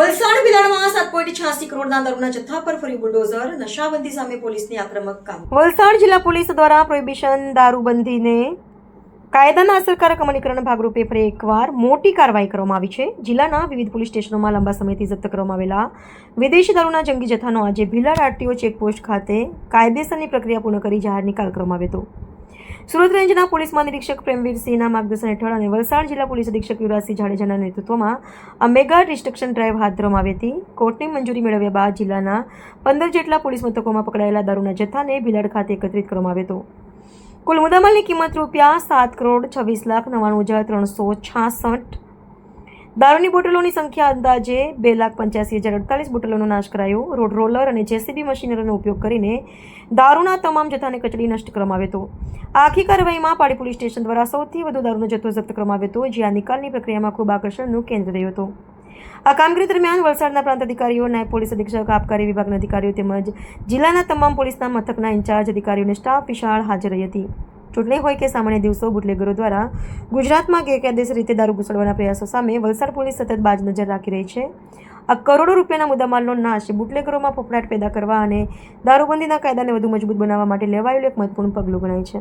વલસાડ બિલાડમાં 7.86 કરોડના દારૂના જથ્થા પર ફરી બુલડોઝર, નશાબંધી સામે પોલીસની આક્રમક કામગીરી। વલસાડ જિલ્લા પોલીસ દ્વારા પ્રોહિબિશન દારૂબંધીને કાયદાના અસરકારક અમલીકરણ ભાગરૂપે ફરી એકવાર મોટી કાર્યવાહી કરવામાં આવી છે। જિલ્લાના વિવિધ પોલીસ સ્ટેશનોમાં લાંબા સમયથી જપ્ત કરવામાં આવેલા વિદેશી દારૂના જંગી જથ્થાનો આજે ભિલાડ આરટીઓ ચેકપોસ્ટ ખાતે કાયદેસરની પ્રક્રિયા પૂર્ણ કરી જાહેર નિકાલ કરવામાં આવ્યો હતો। સુરત રેન્જના પોલીસ મહાનિરીક્ષક પ્રેમવીરસિંહના માર્ગદર્શન હેઠળ અને વલસાડ જિલ્લા પોલીસ અધિક્ષક યુવરાજસિંહ જાડેજાના નેતૃત્વમાં આ મેગા ડિસ્ટ્રક્શન ડ્રાઈવ હાથ ધરવામાં આવી હતી। કોર્ટની મંજૂરી મેળવ્યા બાદ જિલ્લાના 15 જેટલા પોલીસ મથકોમાં પકડાયેલા દારૂના જથ્થાને ભિલાડ ખાતે એકત્રિત કરવામાં આવ્યો હતો। કુલ મુદ્દામાલની કિંમત ₹7,26,99,366। દારૂની બોટલોની સંખ્યા અંદાજે 2,85,048 બોટલોનો નાશ કરાયો। રોડ રોલર અને જેસીબી મશીનરીનો ઉપયોગ કરીને દારૂના તમામ જથ્થાને કચડી નષ્ટ કરવામાં આવ્યો હતો। આખી કાર્યવાહીમાં પાડી પોલીસ સ્ટેશન દ્વારા સૌથી વધુ દારૂનો જથ્થો જપ્ત કરવામાં આવ્યો હતો, જ્યાં નિકાલની પ્રક્રિયામાં ખૂબ આકર્ષણનું કેન્દ્ર રહ્યો હતો। આ કામગીરી દરમિયાન વલસાડના પ્રાંત અધિકારીઓ, નાયબ પોલીસ અધિક્ષક, આબકારી વિભાગના અધિકારીઓ તેમજ જિલ્લાના તમામ પોલીસના મથકના ઇન્ચાર્જ અધિકારીઓને સ્ટાફ વિશાળ હાજર રહી હતી। ચૂંટણી હોય કે સામાન્ય દિવસો, બુટલેગરો દ્વારા ગુજરાતમાં ગેરકાયદેસર રીતે દારૂ ઘૂસડવાના પ્રયાસો સામે વલસાડ પોલીસ સતત બાજ નજર રાખી રહી છે। આ કરોડો રૂપિયાના મુદ્દામાલનો નાશ બુટલેગરોમાં ફફડાટ પેદા કરવા અને દારૂબંધીના કાયદાને વધુ મજબૂત બનાવવા માટે લેવાયેલું એક મહત્વપૂર્ણ પગલું ગણાય છે।